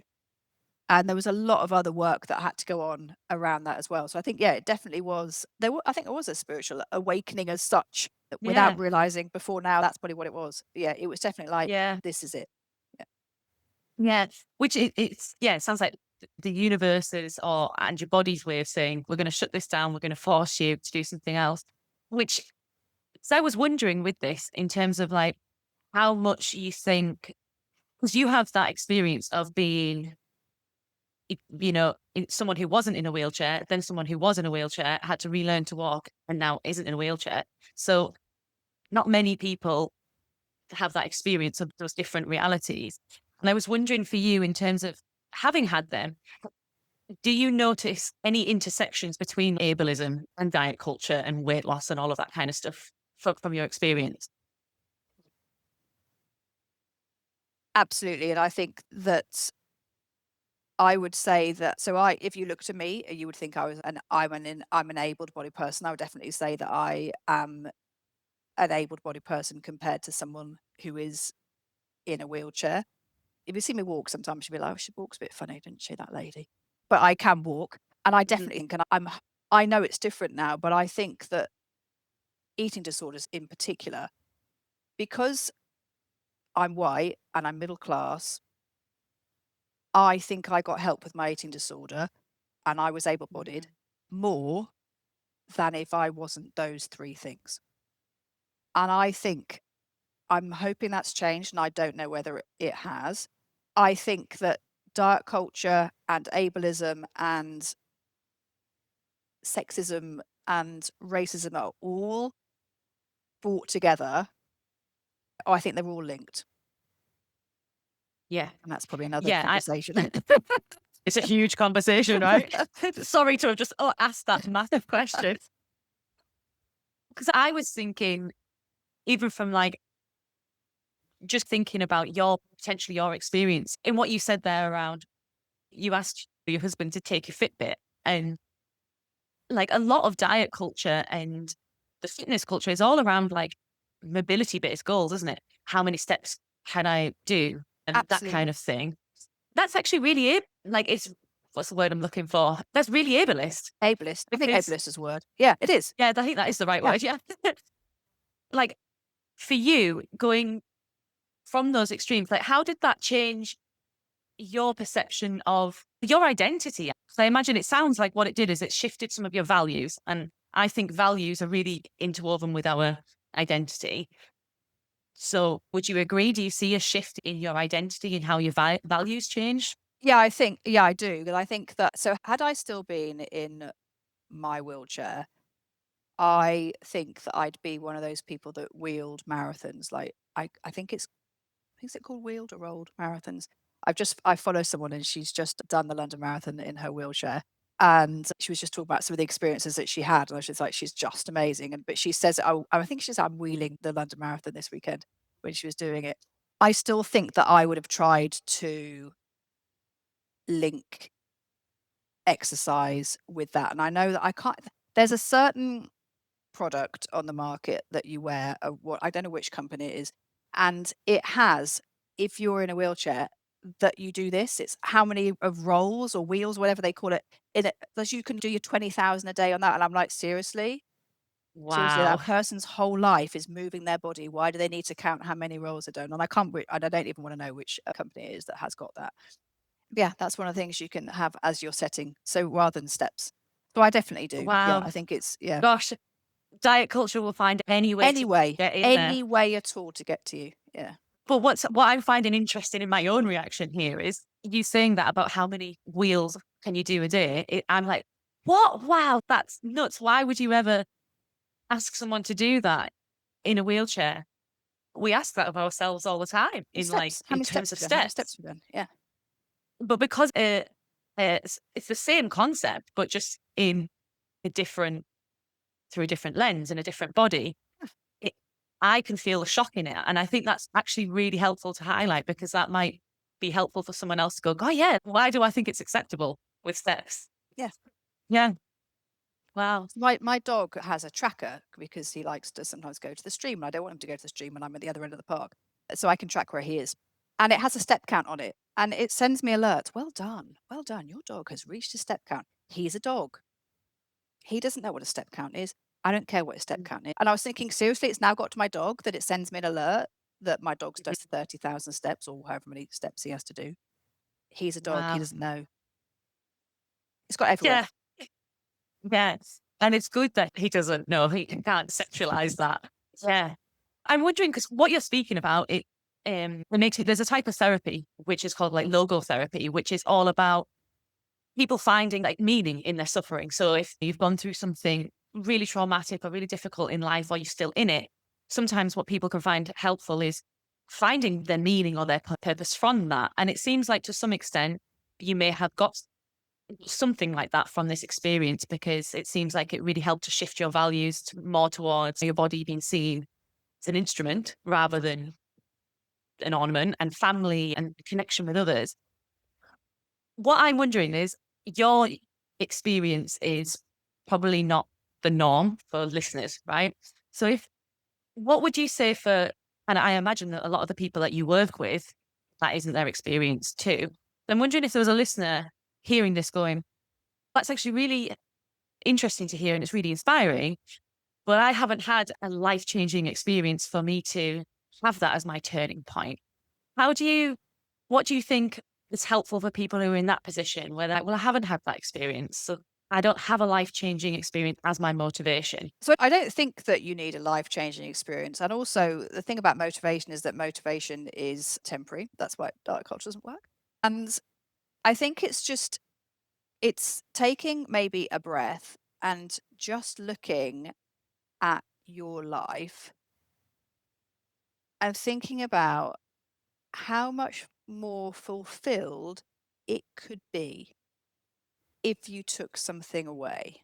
And there was a lot of other work that had to go on around that as well. So I think, yeah, it definitely was. I think it was a spiritual awakening as such, without realizing before now that's probably what it was. But yeah, it was definitely like, this is it. Yeah, which it sounds like the universe's and your body's way of saying, we're going to shut this down, we're going to force you to do something else. Which, so I was wondering with this in terms of like how much you think, because you have that experience of being, someone who wasn't in a wheelchair, then someone who was in a wheelchair had to relearn to walk and now isn't in a wheelchair. So not many people have that experience of those different realities. And I was wondering for you, in terms of having had them, do you notice any intersections between ableism and diet culture and weight loss and all of that kind of stuff from your experience? Absolutely. And I think that I would say that, if you looked at me, you would think I'm an able-bodied person. I would definitely say that I am an able-bodied person compared to someone who is in a wheelchair. If you see me walk sometimes, you'll be like, "Oh, she walks a bit funny, didn't she, that lady?" But I can walk, and I definitely think, and I know it's different now, but I think that eating disorders in particular, because I'm white and I'm middle class, I think I got help with my eating disorder and I was able-bodied more than if I wasn't those 3 things. And I'm hoping that's changed, and I don't know whether it has. I think that diet culture and ableism and sexism and racism are all brought together. Oh, I think they're all linked, Yeah. and that's probably another Yeah. conversation. It's a huge conversation, right? Sorry to have just asked that massive question. Because I was thinking, even from like, just thinking about potentially your experience in what you said there around, you asked your husband to take your Fitbit, and like a lot of diet culture and the fitness culture is all around like mobility based goals, isn't it? How many steps can I do? And that kind Absolutely. of thing. That's actually really like, it's, what's the word I'm looking for? That's really ableist Ableist. I think because, ableist is a word. Yeah, it is. yeah, I think that is the right Yeah. word. Yeah. Like for you going from those extremes, like how did that change your perception of your identity? So I imagine it sounds like what it did is it shifted some of your values. And I think values are really interwoven with our identity. So would you agree? Do you see a shift in your identity and how your values change? Yeah, I do. And I think that, so had I still been in my wheelchair, I think that I'd be one of those people that wheeled marathons. Like I think is it called wheeled or rolled marathons? I follow someone and she's just done the London Marathon in her wheelchair. And she was just talking about some of the experiences that she had. And I was just like, she's just amazing. But she says, I think I'm wheeling the London Marathon this weekend when she was doing it. I still think that I would have tried to link exercise with that. And I know that I can't, there's a certain product on the market that you wear, what I don't know which company it is, and it has, if you're in a wheelchair, that you do this. It's how many of rolls or wheels, whatever they call it, in it, that you can do your 20,000 a day on that. And I'm like, seriously? Seriously, Wow. that person's whole life is moving their body. Why do they need to count how many rolls they're done? And I don't even want to know which company it is that has got that. Yeah, that's one of the things you can have as your setting. So rather than steps. So I definitely do. Yeah, Wow. I think it's, yeah. Gosh, diet culture will find any way to Anyway, get in there. any way at all to get to you. Yeah. But what I'm finding interesting in my own reaction here is you saying that about how many wheels can you do a day. I'm like, what? Wow, that's nuts. Why would you ever ask someone to do that in a wheelchair? We ask that of ourselves all the time And in like steps. How in many terms steps of have you done? How many steps. steps have you done? Yeah. But because it's the same concept, but just in a different through a different lens and a different body, it, I can feel the shock in it. And I think that's actually really helpful to highlight because that might be helpful for someone else to go, oh, yeah, why do I think it's acceptable with steps? Yeah. Yeah. Wow. My dog has a tracker because he likes to sometimes go to the stream, and I don't want him to go to the stream when I'm at the other end of the park. So I can track where he is. And it has a step count on it. And it sends me alerts. Well done. Well done. Your dog has reached a step count. He's a dog. He doesn't know what a step count is. I don't care what a step count is. And I was thinking, seriously, it's now got to my dog that it sends me an alert that my dog's done 30,000 steps or however many steps he has to do. He's a dog. He Wow. doesn't know. It's got everyone. Yeah. Yeah. And it's good that he doesn't know. He can't sexualize that. Yeah. I'm wondering, because what you're speaking about, it makes it, there's a type of therapy, which is called like logotherapy, which is all about people finding like meaning in their suffering. So if you've gone through something really traumatic or really difficult in life, or you're still in it, sometimes what people can find helpful is finding their meaning or their purpose from that. And it seems like to some extent, you may have got something like that from this experience, because it seems like it really helped to shift your values more towards your body being seen as an instrument rather than an ornament, and family and connection with others. What I'm wondering is, your experience is probably not the norm for listeners, right? So what would you say for, and I imagine that a lot of the people that you work with, that isn't their experience too. I'm wondering if there was a listener hearing this going, that's actually really interesting to hear and it's really inspiring, but I haven't had a life-changing experience for me to have that as my turning point. What do you think is helpful for people who are in that position where they're like, well, I haven't had that experience, so I don't have a life-changing experience as my motivation? So I don't think that you need a life-changing experience. And also the thing about motivation is that motivation is temporary. That's why diet culture doesn't work. And I think it's taking maybe a breath and just looking at your life and thinking about how much more fulfilled it could be if you took something away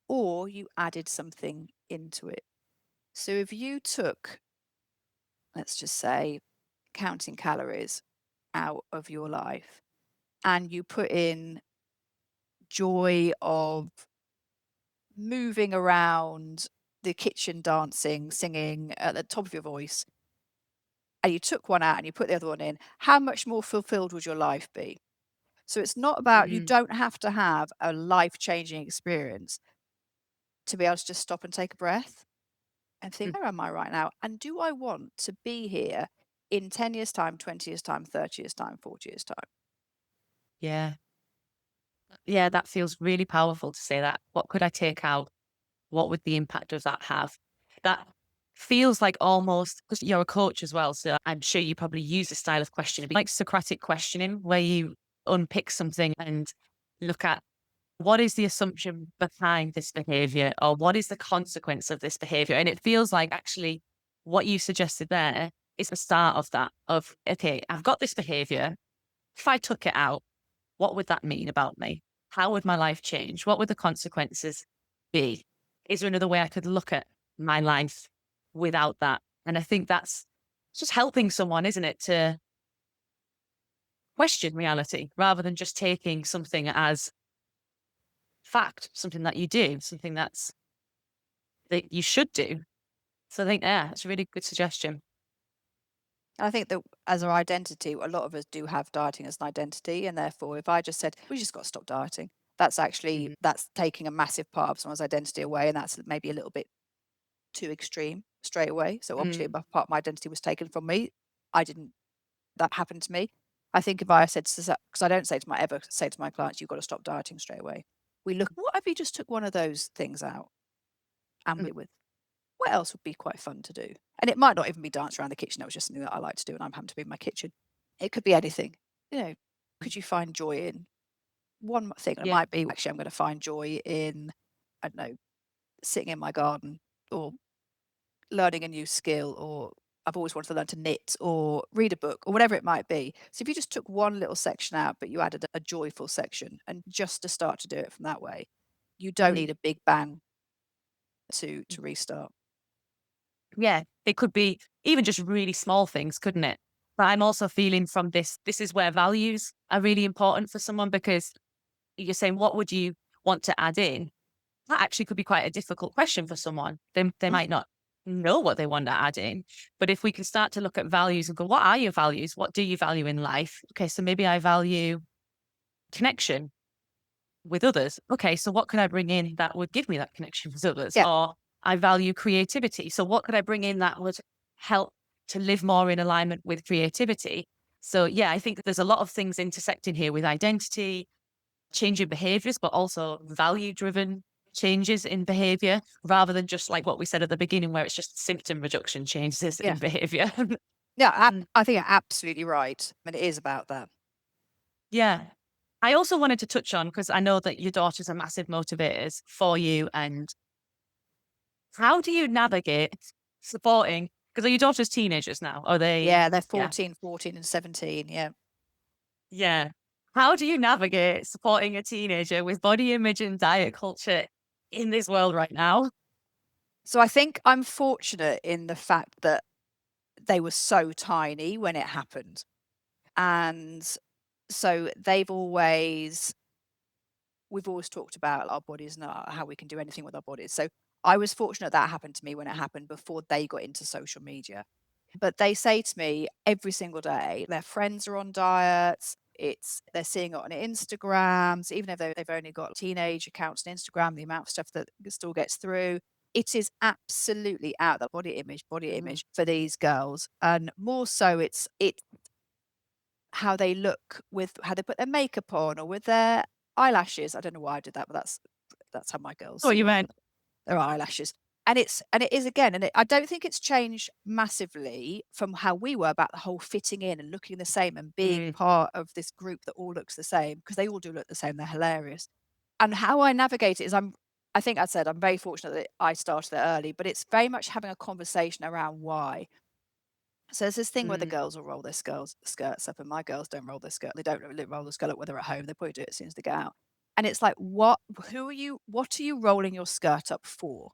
or you added something into it. So if you took, let's just say, counting calories out of your life and you put in joy of moving around the kitchen, dancing, singing at the top of your voice, and you took one out and you put the other one in, how much more fulfilled would your life be? So it's not about, you Mm-hmm. don't have to have a life-changing experience to be able to just stop and take a breath and think, where am I right now? And do I want to be here in 10 years' time, 20 years' time, 30 years' time, 40 years' time? Yeah. Yeah, that feels really powerful to say that. What could I take out? What would the impact of that have? That feels like almost, because you're a coach as well, so I'm sure you probably use this style of questioning, like Socratic questioning, where you unpick something and look at what is the assumption behind this behavior, or what is the consequence of this behavior. And it feels like actually what you suggested there is the start of that, of, okay, I've got this behavior. If I took it out, what would that mean about me? How would my life change? What would the consequences be? Is there another way I could look at my life without that? And I think that's just helping someone, isn't it, to question reality rather than just taking something as fact, something that you do, something that you should do. So I think, yeah, it's a really good suggestion. And I think that as our identity, a lot of us do have dieting as an identity. And therefore, if I just said, we just got to stop dieting, Mhm. that's taking a massive part of someone's identity away. And that's maybe a little bit too extreme straight away. So obviously, Mm. a part of my identity was taken from me. I didn't, that happened to me. I think if I said, because I don't ever say to my clients, you've got to stop dieting straight away. We look, what if you just took one of those things out and Mm. with what else would be quite fun to do? And it might not even be dance around the kitchen. That was just something that I like to do, and I'm happy to be in my kitchen. It could be anything. Could you find joy in one thing? It Yeah. might be, actually, I'm going to find joy in, I don't know, sitting in my garden or learning a new skill, or I've always wanted to learn to knit or read a book or whatever it might be. So if you just took one little section out, but you added a joyful section, and just to start to do it from that way, you don't Mm. need a big bang to restart. Yeah, it could be even just really small things, couldn't it? But I'm also feeling from this is where values are really important for someone, because you're saying, what would you want to add in? That actually could be quite a difficult question for someone. They Mm. might not know what they want to add in. But if we can start to look at values and go, what are your values? What do you value in life? Okay, so maybe I value connection with others. Okay, so what could I bring in that would give me that connection with others? Yeah. Or I value creativity. So what could I bring in that would help to live more in alignment with creativity? So yeah, I think that there's a lot of things intersecting here with identity, changing behaviors, but also value driven changes in behavior rather than just like what we said at the beginning, where it's just symptom reduction changes Yeah. in behavior. Yeah, Mm. I think you're absolutely right. And it is about that. Yeah. I also wanted to touch on, because I know that your daughters are massive motivators for you. And how do you navigate supporting, because are your daughters teenagers now? Are they? Yeah, they're Yeah. 14 and 17. Yeah. Yeah. How do you navigate supporting a teenager with body image and diet culture in this world right now? So I think I'm fortunate in the fact that they were so tiny when it happened. And so we've always talked about our bodies and how we can do anything with our bodies. So I was fortunate that happened to me when it happened before they got into social media. But they say to me every single day, their friends are on diets. They're seeing it on Instagrams, even if they've only got teenage accounts on Instagram, the amount of stuff that still gets through. It is absolutely out the body Mm. image for these girls. And more so it's how they look with how they put their makeup on or with their eyelashes. I don't know why I did that, but that's how my girls What see you it. meant? Their eyelashes. And it is again, I don't think it's changed massively from how we were about the whole fitting in and looking the same and being Mm. part of this group that all looks the same, because they all do look the same. They're hilarious. And how I navigate it is I think I said I'm very fortunate that I started it early, but it's very much having a conversation around why. So there's this thing where the Mm. girls will roll their skirts up, and my girls don't roll their skirt. They don't really roll the skirt up when they're at home. They probably do it as soon as they get out. And it's like, what? Who are you? What are you rolling your skirt up for?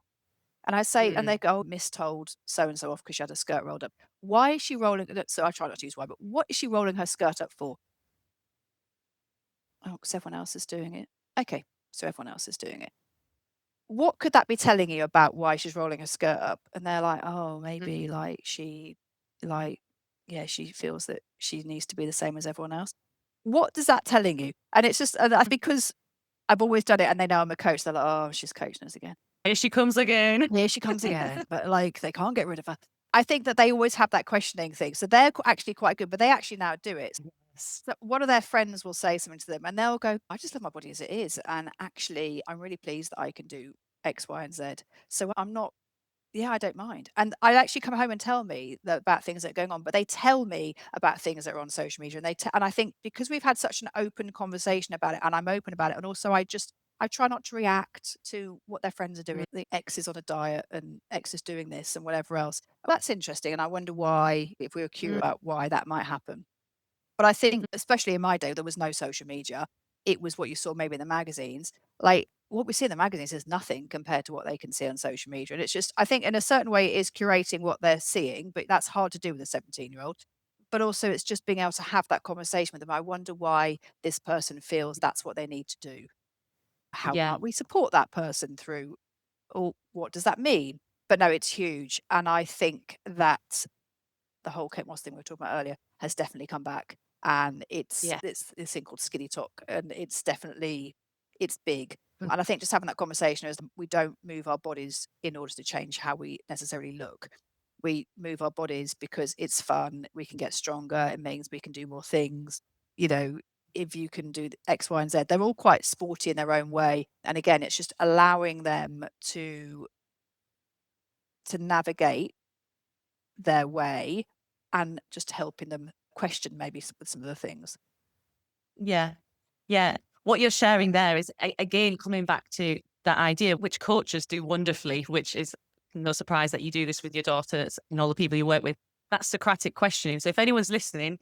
And I say, and they Mm. go, oh, Miss told so and so off because she had her skirt rolled up. Why is she rolling? So I try not to use why, but what is she rolling her skirt up for? Oh, because everyone else is doing it. Okay, so everyone else is doing it. What could that be telling you about why she's rolling her skirt up? And they're like, oh, Mm. maybe like, yeah, she feels that she needs to be the same as everyone else. What does that telling you? And it's just because I've always done it, and they know I'm a coach. They're like, oh, she's coaching us again. Here she comes again. Here she comes again. But like, they can't get rid of her. I think that they always have that questioning thing. So they're actually quite good, but they actually now do it. Yes. So one of their friends will say something to them and they'll go, I just love my body as it is. And actually, I'm really pleased that I can do X, Y, and Z. So I'm not, yeah, I don't mind. And I actually come home and tell me about things that are going on, but they tell me about things that are on social media. And I think because we've had such an open conversation about it and I'm open about it. And also I try not to react to what their friends are doing. Mm. The X is on a diet and X is doing this and whatever else. That's interesting. And I wonder why, if we were curious Mm. about why that might happen. But I think, especially in my day, there was no social media. It was what you saw maybe in the magazines. Like what we see in the magazines is nothing compared to what they can see on social media. And it's just, I think in a certain way, it is curating what they're seeing, but that's hard to do with a 17-year-old. But also, it's just being able to have that conversation with them. I wonder why this person feels that's what they need to do. How Yeah. might we support that person through, or what does that mean? But no, it's huge. And I think that the whole Kate Moss thing we were talking about earlier has definitely come back. And Yeah. it's this thing called skinny talk. And it's big. Mm. And I think just having that conversation is we don't move our bodies in order to change how we necessarily look. We move our bodies because it's fun. We can get stronger. It means we can do more things. You know, if you can do X, Y, and Z, they're all quite sporty in their own way. And again, it's just allowing them to navigate their way and just helping them question maybe with some of the things. Yeah. Yeah. What you're sharing there is, again, coming back to that idea, which coaches do wonderfully, which is no surprise that you do this with your daughters and all the people you work with. That's Socratic questioning. So if anyone's listening,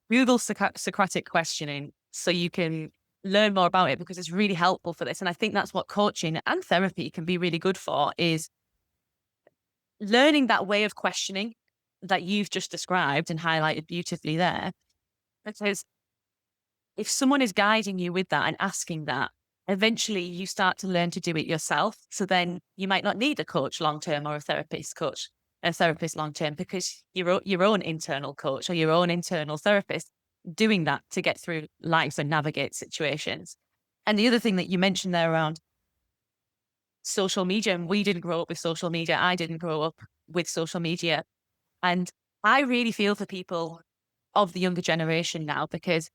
Google Socratic questioning so you can learn more about it, because it's really helpful for this. And I think that's what coaching and therapy can be really good for, is learning that way of questioning that you've just described and highlighted beautifully there. Because if someone is guiding you with that and asking that, eventually you start to learn to do it yourself. So then you might not need a coach long term or a therapist long term, because your own internal coach or your own internal therapist doing that to get through life and navigate situations. And the other thing that you mentioned there around social media, and we didn't grow up with social media. I didn't grow up with social media. And I really feel for people of the younger generation now, because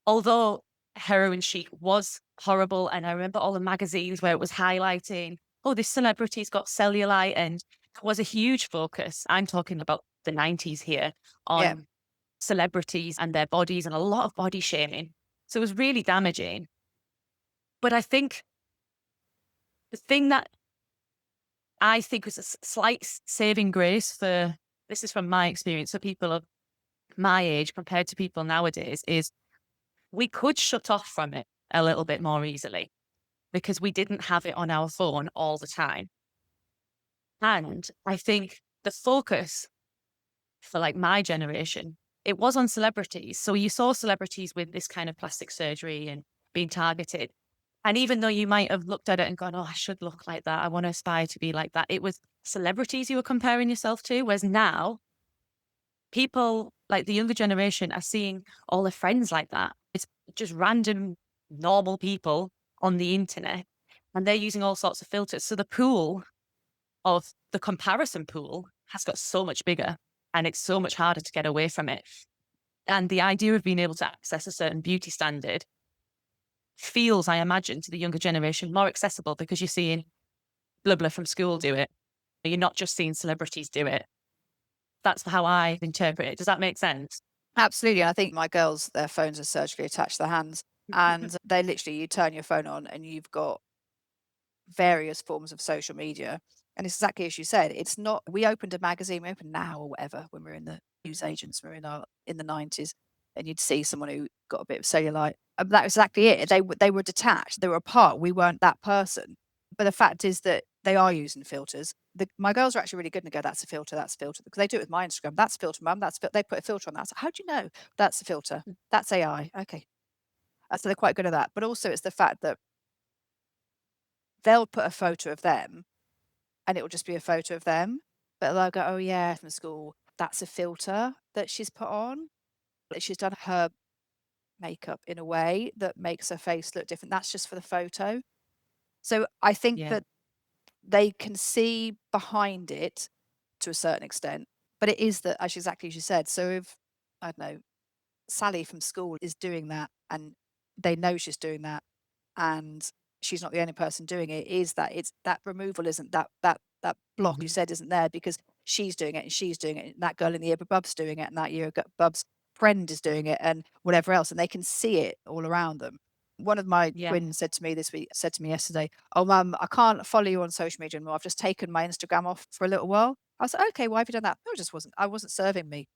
although heroin chic was horrible. And I remember all the magazines where it was highlighting, oh, this celebrity's got cellulite. And it was a huge focus. I'm talking about the 90s here Yeah. on celebrities and their bodies and a lot of body shaming. So it was really damaging. But I think the thing that I think was a slight saving grace for, this is from my experience, for people of my age compared to people nowadays, is we could shut off from it a little bit more easily because we didn't have it on our phone all the time. And I think the focus for like my generation, it was on celebrities. So you saw celebrities with this kind of plastic surgery and being targeted. And even though you might have looked at it and gone, oh, I should look like that, I want to aspire to be like that, it was celebrities you were comparing yourself to. Whereas now, people like the younger generation are seeing all their friends like that. It's just random, normal people on the internet, and they're using all sorts of filters. So the pool of the comparison pool has got so much bigger, and it's so much harder to get away from it. And the idea of being able to access a certain beauty standard feels, I imagine, to the younger generation more accessible because you're seeing blah blah from school do it. You're not just seeing celebrities do it. That's how I interpret it. Does that make sense? Absolutely. I think my girls, their phones are surgically attached to their hands, and they literally, you turn your phone on and you've got various forms of social media. And it's exactly as you said. It's not, we opened a magazine, we opened Now or whatever when we were in the newsagents, we were in the 90s, and you'd see someone who got a bit of cellulite. That was exactly it. They were detached, they were apart. We weren't that person. But the fact is that they are using filters. My girls are actually really good and go, that's a filter, that's a filter. Because they do it with my Instagram. That's a filter, mum. They put a filter on that. So how do you know that's a filter? That's AI. Okay. So they're quite good at that. But also it's the fact that they'll put a photo of them and it will just be a photo of them. But they'll go, oh yeah, from school, that's a filter that she's put on. Like she's done her makeup in a way that makes her face look different. That's just for the photo. So I think Yeah. that they can see behind it to a certain extent, but it is that, exactly as you said. So if, I don't know, Sally from school is doing that and they know she's doing that and she's not the only person doing it, is that it's that removal isn't that block you Mhm. said isn't there because she's doing it and she's doing it and that girl in the year above doing it and that year above friend is doing it and whatever else, and they can see it all around them. One of my Yeah. twins said to me this week, said to me yesterday, "Oh, mum, I can't follow you on social media anymore. I've just taken my Instagram off for a little while." I was like, "Okay, why have you done that?" No, it just wasn't. I wasn't serving me.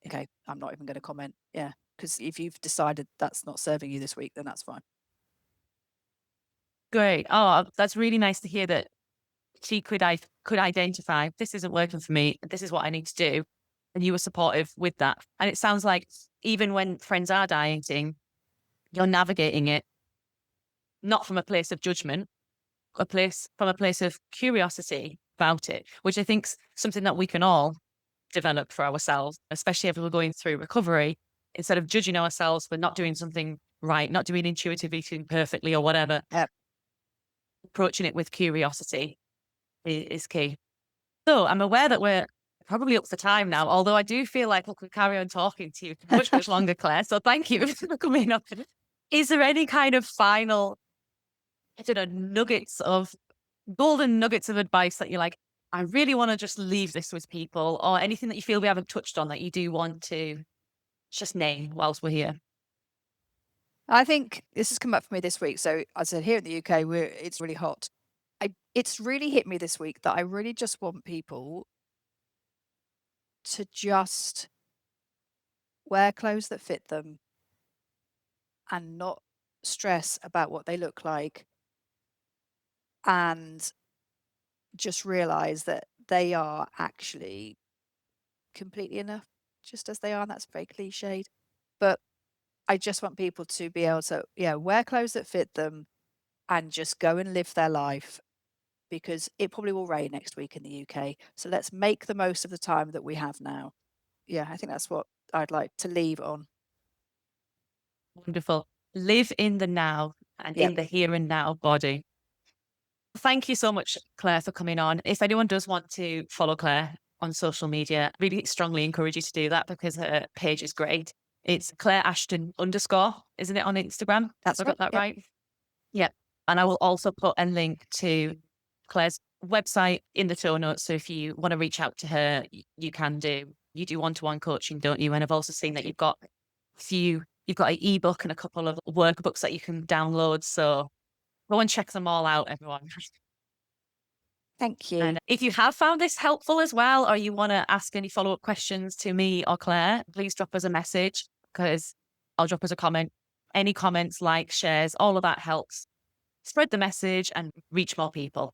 Okay, I'm not even going to comment. Yeah, because if you've decided that's not serving you this week, then that's fine. Great. Oh, that's really nice to hear that she could identify this isn't working for me. This is what I need to do, and you were supportive with that. And it sounds like even when friends are dieting, you're navigating it not from a place of judgment, from a place of curiosity about it, which I think's something that we can all develop for ourselves, especially if we're going through recovery. Instead of judging ourselves for not doing something right, not doing intuitive eating perfectly or whatever, Yep. approaching it with curiosity is key. So I'm aware that we're probably up for time now, although I do feel like we could carry on talking to you much, much longer, Claire. So thank you for coming up. Is there any kind of final, I don't know, golden nuggets of advice that you're like, I really want to just leave this with people, or anything that you feel we haven't touched on that you do want to just name whilst we're here? I think this has come up for me this week. So I said here in the UK, it's really hot. It's really hit me this week that I really just want people to just wear clothes that fit them and not stress about what they look like and just realize that they are actually completely enough just as they are. And that's very cliched. But I just want people to be able to, yeah, wear clothes that fit them and just go and live their life because it probably will rain next week in the UK. So let's make the most of the time that we have now. Yeah, I think that's what I'd like to leave on. Wonderful. Live in the now and Yep. in the here and now body. Thank you so much, Claire, for coming on. If anyone does want to follow Claire on social media, I really strongly encourage you to do that because her page is great. It's Claire Ashton _, isn't it, on Instagram? That's Have I right. got that Yep. right? Yep. And I will also put a link to Claire's website in the show notes. So if you want to reach out to her, you can do. You do one-to-one coaching, don't you? And I've also seen that you've got an ebook and a couple of workbooks that you can download. So go and check them all out, everyone. Thank you. And if you have found this helpful as well, or you want to ask any follow-up questions to me or Claire, please drop us a message, because I'll drop us a comment. Any comments, likes, shares, all of that helps spread the message and reach more people.